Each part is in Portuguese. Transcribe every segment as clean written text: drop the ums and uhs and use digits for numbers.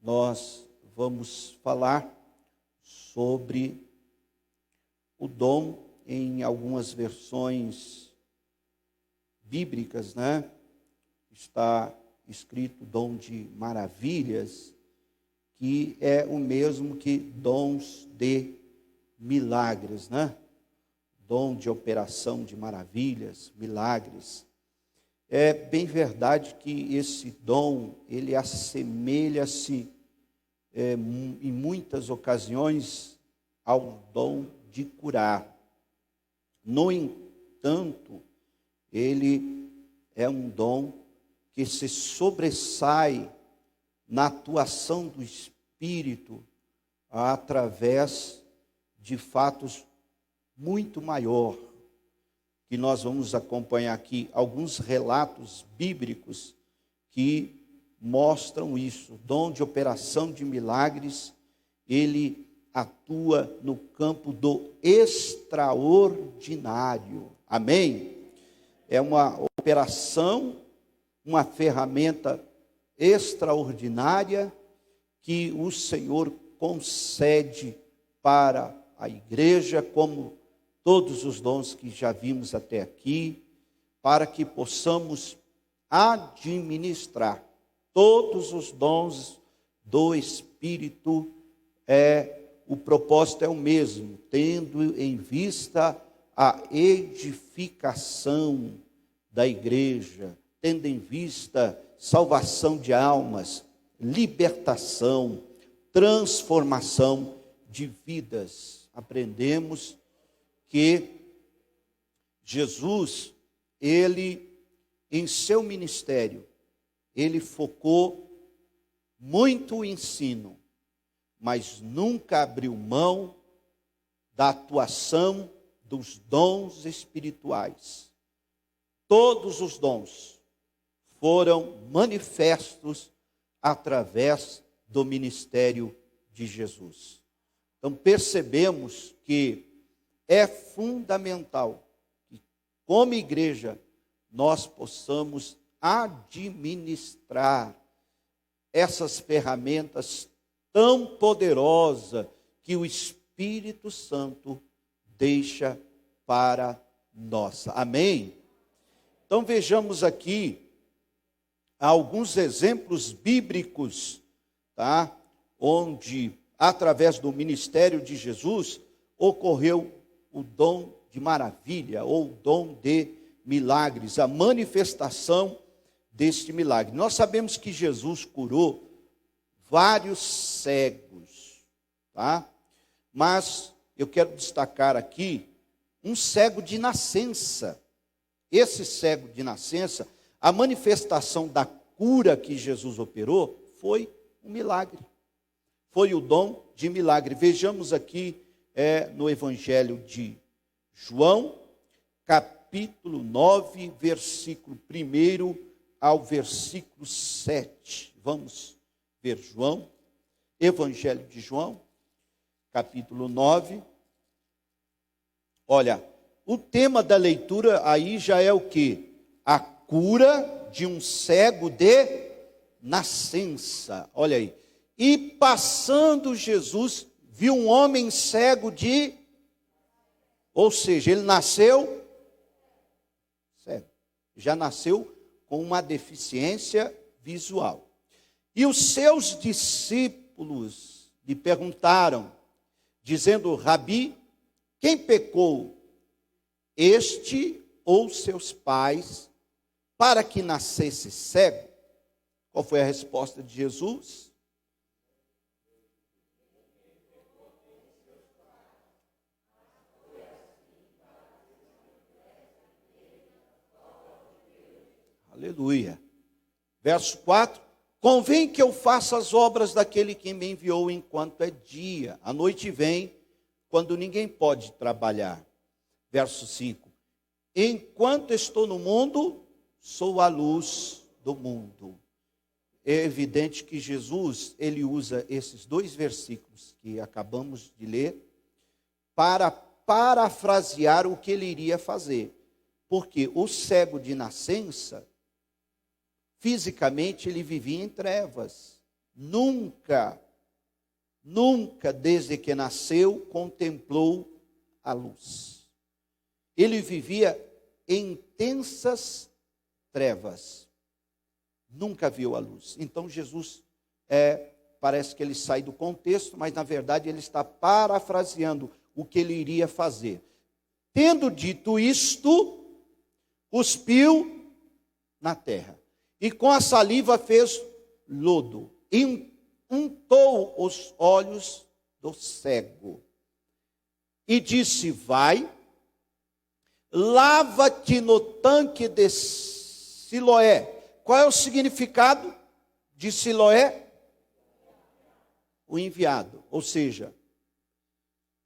nós vamos falar sobre o dom em algumas versões bíblicas, né? Está escrito dom de maravilhas, que é o mesmo que dons de milagres, né? Dom de operação de maravilhas, milagres. É bem verdade que esse dom, ele assemelha-se em muitas ocasiões ao dom de curar. No entanto, ele é um dom que se sobressai na atuação do Espírito através de fatos muito maior, que nós vamos acompanhar aqui alguns relatos bíblicos que mostram isso. O dom de operação de milagres, ele atua no campo do extraordinário. Amém? É uma operação, uma ferramenta extraordinária que o Senhor concede para a igreja, como todos os dons que já vimos até aqui, para que possamos administrar todos os dons do Espírito. O propósito é o mesmo, tendo em vista a edificação da igreja, tendo em vista salvação de almas, libertação, transformação de vidas. Aprendemos que Jesus, ele, em seu ministério, ele focou muito o ensino, mas nunca abriu mão da atuação dos dons espirituais. Todos os dons foram manifestos através do ministério de Jesus. Então percebemos que é fundamental que, como igreja, nós possamos administrar essas ferramentas tão poderosas que o Espírito Santo deixa para nós. Amém? Então vejamos aqui alguns exemplos bíblicos, tá? Onde, através do ministério de Jesus, ocorreu o dom de maravilha, ou o dom de milagres, a manifestação deste milagre. Nós sabemos que Jesus curou vários cegos, tá? Mas eu quero destacar aqui um cego de nascença. Esse cego de nascença, a manifestação da cura que Jesus operou foi um milagre. Foi o dom de milagre. Vejamos aqui no Evangelho de João, capítulo 9, versículo 1 ao versículo 7. Vamos ver João, Evangelho de João, capítulo 9. Olha, o tema da leitura aí já é o quê? A cura de um cego de nascença. Olha aí. E passando Jesus, viu um homem cego de... Ou seja, ele nasceu cego. Já nasceu com uma deficiência visual. E os seus discípulos lhe perguntaram, dizendo: Rabi, quem pecou, este ou seus pais, para que nascesse cego? Qual foi a resposta de Jesus? Aleluia. Verso 4. Convém que eu faça as obras daquele que me enviou enquanto é dia. A noite vem, quando ninguém pode trabalhar. Verso 5. Enquanto estou no mundo, sou a luz do mundo. É evidente que Jesus, ele usa esses dois versículos que acabamos de ler para parafrasear o que ele iria fazer. Porque o cego de nascença, fisicamente ele vivia em trevas, nunca desde que nasceu contemplou a luz. Ele vivia em intensas trevas, nunca viu a luz. Então Jesus parece que ele sai do contexto, mas na verdade ele está parafraseando o que ele iria fazer. Tendo dito isto, cuspiu na terra e com a saliva fez lodo e untou os olhos do cego e disse: vai, lava-te no tanque de Siloé. Qual é o significado de Siloé? O enviado, ou seja,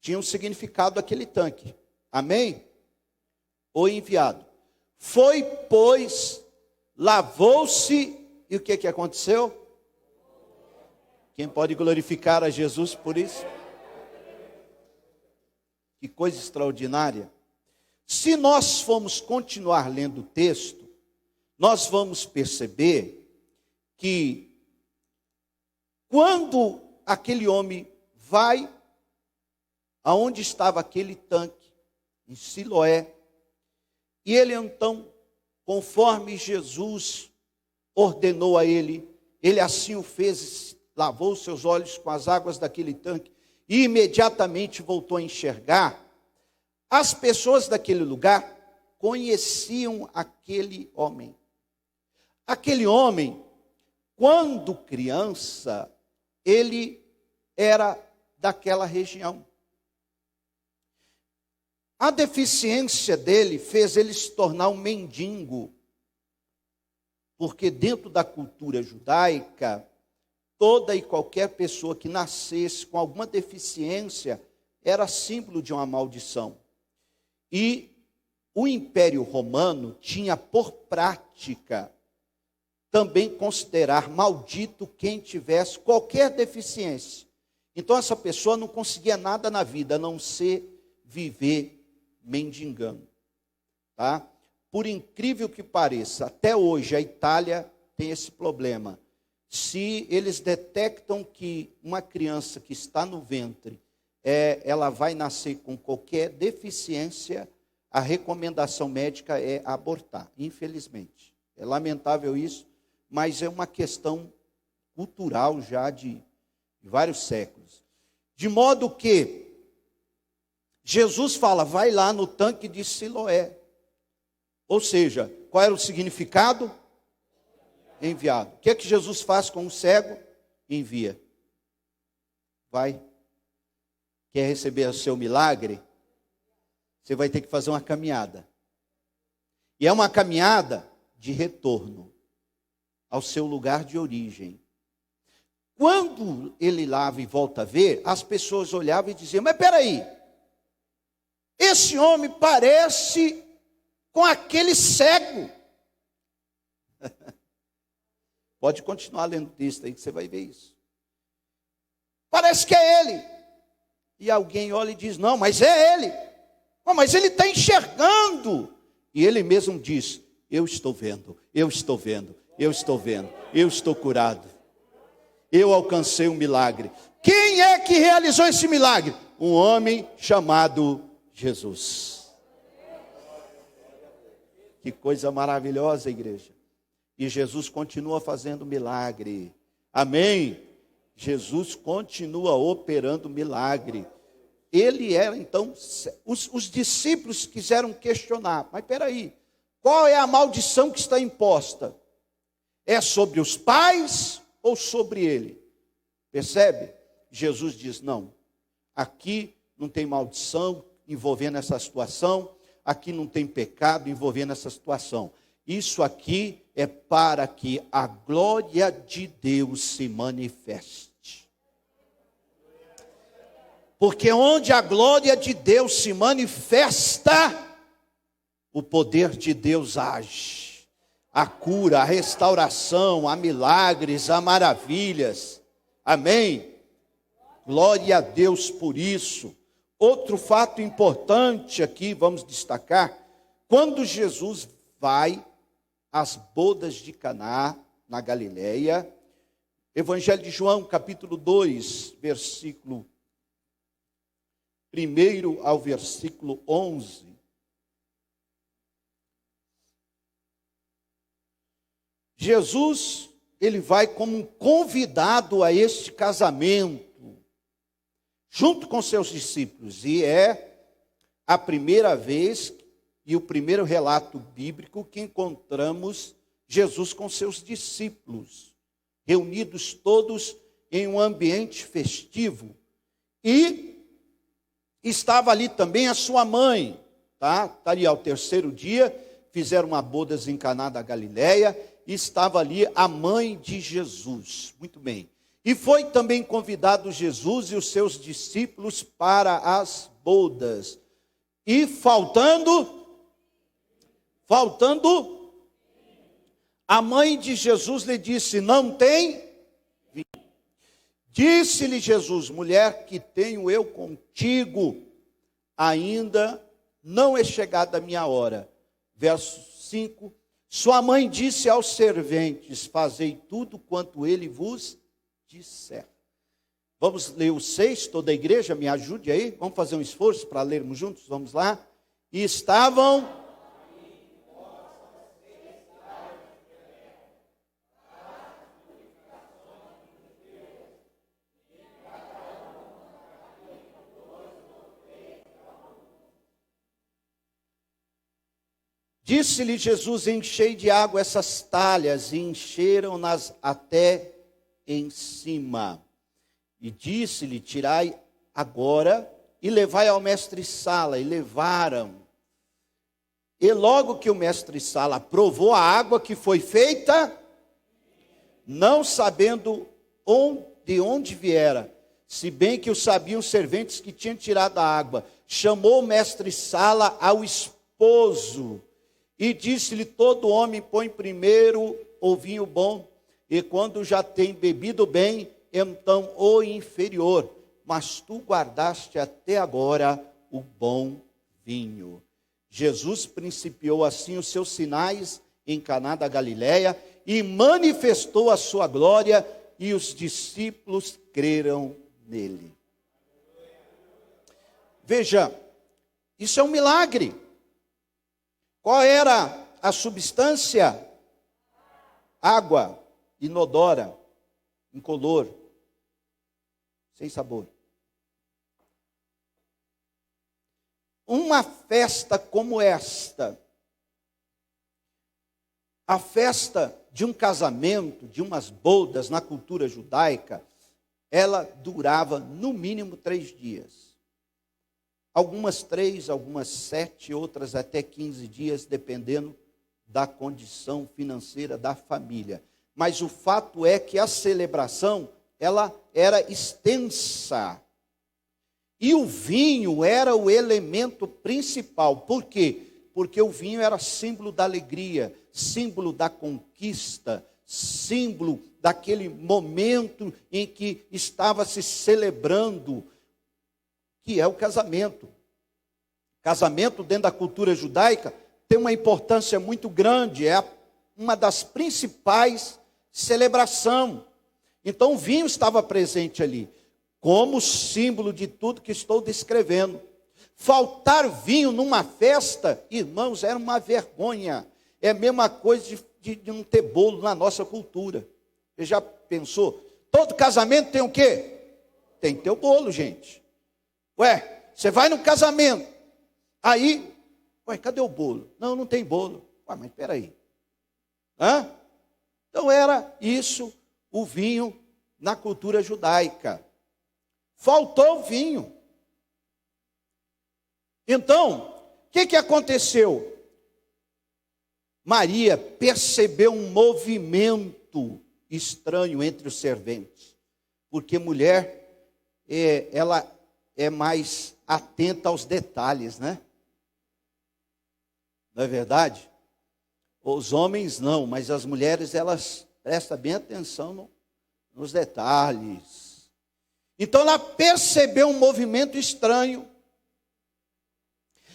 tinha um significado aquele tanque, amém? O enviado. Foi, pois, lavou-se, e o que aconteceu? Quem pode glorificar a Jesus por isso? Que coisa extraordinária. Se nós formos continuar lendo o texto, nós vamos perceber que quando aquele homem vai aonde estava aquele tanque, em Siloé, e ele então, conforme Jesus ordenou a ele, ele assim o fez, lavou seus olhos com as águas daquele tanque, e imediatamente voltou a enxergar. As pessoas daquele lugar conheciam aquele homem. Aquele homem, quando criança, ele era daquela região. A deficiência dele fez ele se tornar um mendigo, porque dentro da cultura judaica, toda e qualquer pessoa que nascesse com alguma deficiência era símbolo de uma maldição. E o Império Romano tinha por prática também considerar maldito quem tivesse qualquer deficiência. Então essa pessoa não conseguia nada na vida, a não ser viver mendigando. Tá? Por incrível que pareça, até hoje a Itália tem esse problema. Se eles detectam que uma criança que está no ventre, ela vai nascer com qualquer deficiência, a recomendação médica é abortar, infelizmente. É lamentável isso, mas é uma questão cultural já de vários séculos. De modo que Jesus fala, vai lá no tanque de Siloé. Ou seja, qual era o significado? Enviado. O que é que Jesus faz com o cego? Envia. Vai. Quer receber o seu milagre? Você vai ter que fazer uma caminhada. E é uma caminhada de retorno ao seu lugar de origem. Quando ele lava e volta a ver, as pessoas olhavam e diziam, mas peraí, esse homem parece com aquele cego. Pode continuar lendo o texto aí que você vai ver isso. Parece que é ele. E alguém olha e diz, não, mas é ele. Oh, mas ele está enxergando. E ele mesmo diz, eu estou vendo, eu estou vendo, eu estou vendo, eu estou curado. Eu alcancei um milagre. Quem é que realizou esse milagre? Um homem chamado Jesus. Que coisa maravilhosa, igreja. E Jesus continua fazendo milagre. Amém? Jesus continua operando milagre. Ele era, então, os discípulos quiseram questionar, mas peraí, qual é a maldição que está imposta? É sobre os pais ou sobre ele? Percebe? Jesus diz, não, aqui não tem maldição envolvendo essa situação, aqui não tem pecado envolvendo essa situação. Isso aqui é para que a glória de Deus se manifeste. Porque onde a glória de Deus se manifesta, o poder de Deus age. A cura, a restauração, há milagres, há maravilhas. Amém? Glória a Deus por isso. Outro fato importante aqui, vamos destacar, quando Jesus vai às bodas de Caná, na Galileia, Evangelho de João, capítulo 2, versículo 1 ao versículo 11. Jesus, ele vai como um convidado a este casamento, junto com seus discípulos, e é a primeira vez e o primeiro relato bíblico que encontramos Jesus com seus discípulos, reunidos todos em um ambiente festivo. E estava ali também a sua mãe, tá? Está ali ao terceiro dia, fizeram uma bodas em Caná da Galileia, e estava ali a mãe de Jesus. Muito bem. E foi também convidado Jesus e os seus discípulos para as bodas. E faltando, a mãe de Jesus lhe disse: não tem vinho. Disse-lhe Jesus: mulher, que tenho eu contigo? Ainda não é chegada a minha hora. Verso 5. Sua mãe disse aos serventes: fazei tudo quanto ele vos disser. Vamos ler o 6, toda a igreja, me ajude aí. Vamos fazer um esforço para lermos juntos, vamos lá. E estavam... Disse-lhe Jesus: enchei de água essas talhas, e encheram-nas até em cima. E disse-lhe: tirai agora e levai ao mestre-sala. E levaram. E logo que o mestre-sala provou a água que foi feita, não sabendo de onde viera, se bem que o sabiam os serventes que tinham tirado a água, chamou o mestre-sala ao esposo, e disse-lhe: todo homem põe primeiro o vinho bom, e quando já tem bebido bem, então o inferior. Mas tu guardaste até agora o bom vinho. Jesus principiou assim os seus sinais em Caná da Galileia, e manifestou a sua glória, e os discípulos creram nele. Veja, isso é um milagre. Qual era a substância? Água inodora, incolor, sem sabor. Uma festa como esta, a festa de um casamento, de umas bodas na cultura judaica, ela durava no mínimo 3 dias. Algumas 3, algumas 7, outras até 15 dias, dependendo da condição financeira da família. Mas o fato é que a celebração, ela era extensa. E o vinho era o elemento principal. Por quê? Porque o vinho era símbolo da alegria, símbolo da conquista, símbolo daquele momento em que estava se celebrando, que é o casamento. Casamento, dentro da cultura judaica, tem uma importância muito grande, é uma das principais celebrações. Então o vinho estava presente ali, como símbolo de tudo que estou descrevendo. Faltar vinho numa festa, irmãos, era uma vergonha. É a mesma coisa de não ter bolo na nossa cultura. Você já pensou? Todo casamento tem o quê? Tem que ter o bolo, gente. Ué, você vai no casamento, aí, cadê o bolo? Não, não tem bolo. Ué, mas espera aí. Então era isso, o vinho na cultura judaica. Faltou o vinho. Então, o que aconteceu? Maria percebeu um movimento estranho entre os serventes, porque mulher, ela é mais atenta aos detalhes, né? Não é verdade? Os homens não, mas as mulheres, elas prestam bem atenção nos detalhes. Então ela percebeu um movimento estranho.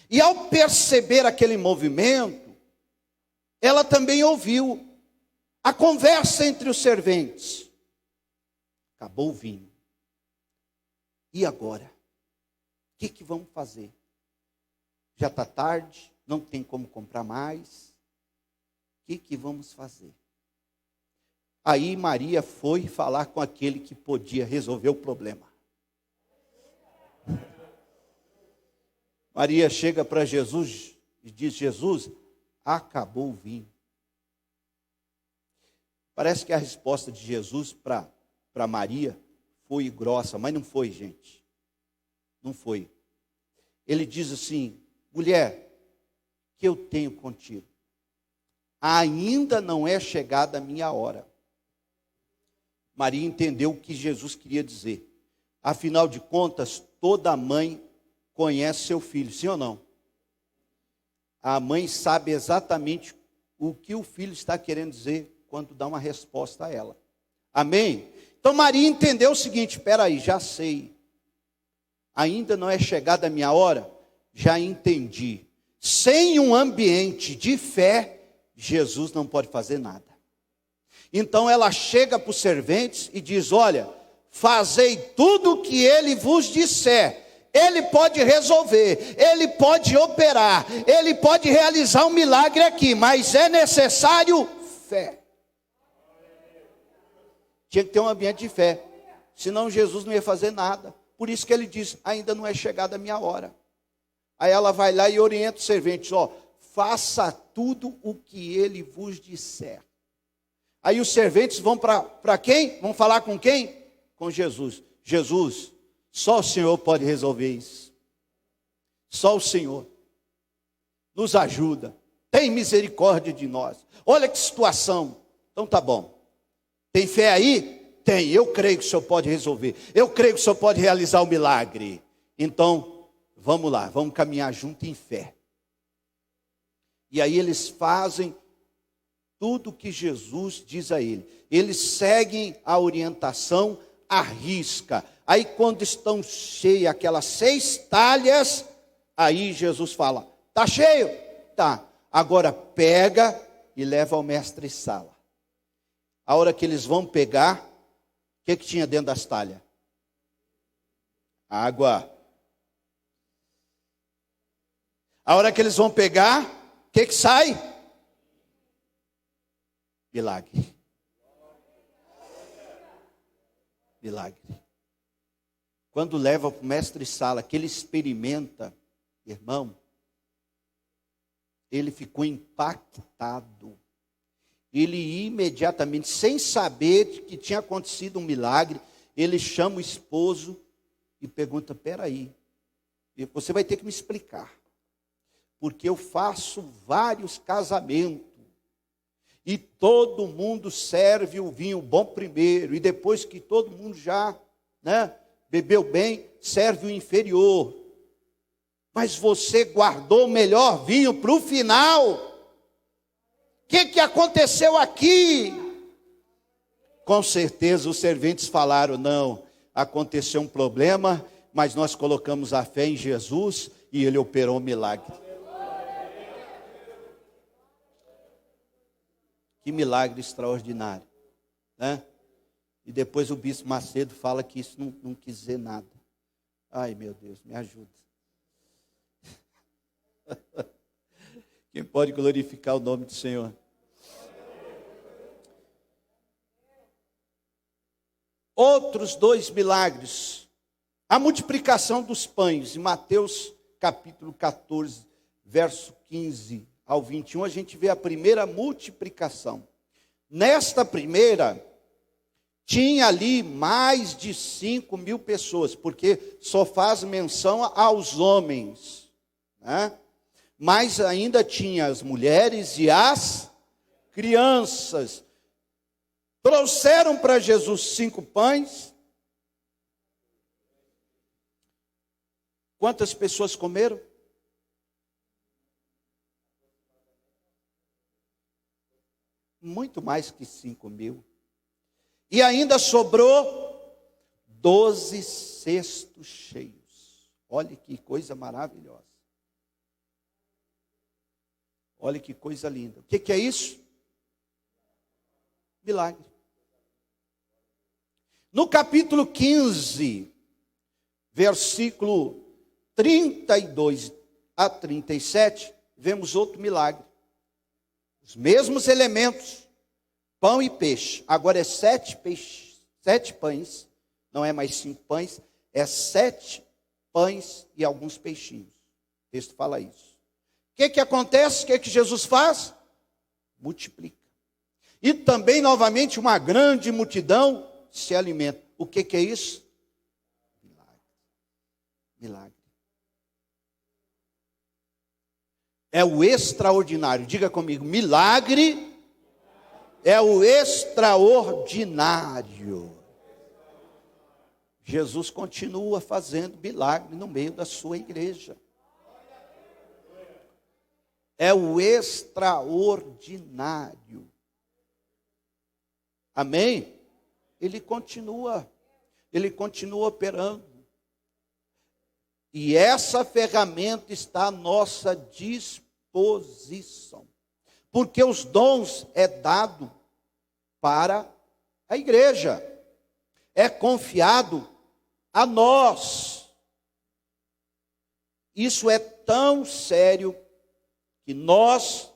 E ao perceber aquele movimento, ela também ouviu a conversa entre os serventes. acabou o vinho. E agora? O que vamos fazer? Já está tarde, não tem como comprar mais. O que vamos fazer? Aí Maria foi falar com aquele que podia resolver o problema. Maria chega para Jesus e diz: Jesus, acabou o vinho. Parece que a resposta de Jesus para Maria foi grossa, mas não foi, gente. Não foi. Ele diz assim: mulher, que eu tenho contigo? Ainda não é chegada a minha hora. Maria entendeu o que Jesus queria dizer. Afinal de contas, toda mãe conhece seu filho, sim ou não? A mãe sabe exatamente o que o filho está querendo dizer quando dá uma resposta a ela. Amém? Então Maria entendeu o seguinte: espera aí, já sei. Ainda não é chegada a minha hora? Já entendi. Sem um ambiente de fé, Jesus não pode fazer nada. Então ela chega para os serventes e diz: olha, fazei tudo o que ele vos disser. Ele pode resolver, ele pode operar, ele pode realizar um milagre aqui, mas é necessário fé. Tinha que ter um ambiente de fé, senão Jesus não ia fazer nada. Por isso que ele diz: ainda não é chegada a minha hora. Aí ela vai lá e orienta os serventes: ó, faça tudo o que ele vos disser. Aí os serventes vão para quem? Vão falar com quem? Com Jesus. Jesus, só o Senhor pode resolver isso. Só o Senhor. Nos ajuda. Tem misericórdia de nós. Olha que situação. Então tá bom. Tem fé aí? Tem. Eu creio que o Senhor pode resolver. Eu creio que o Senhor pode realizar o milagre. Então, vamos lá. Vamos caminhar junto em fé. E aí eles fazem tudo que Jesus diz a ele. Eles seguem a orientação à risca. Aí quando estão cheias aquelas 6 talhas, aí Jesus fala: tá cheio? Tá. Agora pega e leva ao mestre-sala. A hora que eles vão pegar, o que tinha dentro das talhas? Água. A hora que eles vão pegar, o que sai? Milagre. Milagre. Quando leva para o mestre-sala, que ele experimenta, irmão, ele ficou impactado. Ele imediatamente, sem saber que tinha acontecido um milagre, ele chama o esposo e pergunta: peraí, você vai ter que me explicar, porque eu faço vários casamentos, e todo mundo serve o vinho bom primeiro, e depois que todo mundo já, bebeu bem, serve o inferior. Mas você guardou o melhor vinho para o final. O que aconteceu aqui? Com certeza os serventes falaram: não, aconteceu um problema, mas nós colocamos a fé em Jesus e ele operou um milagre. Que milagre extraordinário, né? E depois o bispo Macedo fala que isso não quis dizer nada. Ai, meu Deus, me ajuda. Quem pode glorificar o nome do Senhor? Outros 2 milagres. A multiplicação dos pães. Em Mateus capítulo 14, verso 15 ao 21, a gente vê a primeira multiplicação. Nesta primeira, tinha ali mais de 5.000 pessoas, porque só faz menção aos homens, né? Mas ainda tinha as mulheres e as crianças. Trouxeram para Jesus 5 pães. Quantas pessoas comeram? Muito mais que 5.000. E ainda sobrou 12 cestos cheios. Olha que coisa maravilhosa. Olha que coisa linda. O que é isso? Milagre. No capítulo 15, versículo 32 a 37, vemos outro milagre. Os mesmos elementos, pão e peixe. Agora é 7 pães, não é mais 5 pães, é 7 pães e alguns peixinhos. O texto fala isso. O que acontece? O que Jesus faz? Multiplica. E também, novamente, uma grande multidão se alimenta. O que é isso? Milagre. Milagre. É o extraordinário. Diga comigo, milagre é o extraordinário. Jesus continua fazendo milagre no meio da sua igreja. É o extraordinário. Amém? Ele continua operando. E essa ferramenta está à nossa disposição. Porque os dons é dado para a igreja. É confiado a nós. Isso é tão sério que nós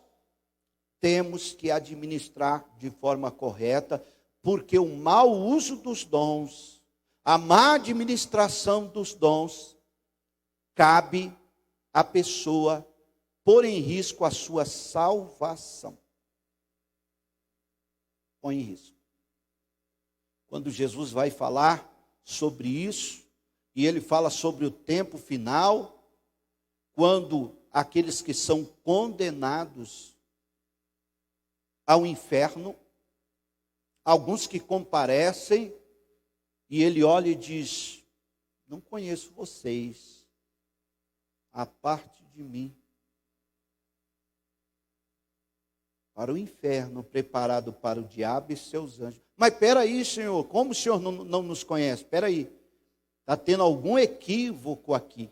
temos que administrar de forma correta, porque o mau uso dos dons, a má administração dos dons, cabe à pessoa pôr em risco a sua salvação. Põe em risco. Quando Jesus vai falar sobre isso, e ele fala sobre o tempo final, quando aqueles que são condenados ao inferno, alguns que comparecem, e ele olha e diz: não conheço vocês, a parte de mim, para o inferno preparado para o diabo e seus anjos. Mas espera aí, Senhor, como o Senhor não nos conhece? Espera aí, está tendo algum equívoco aqui.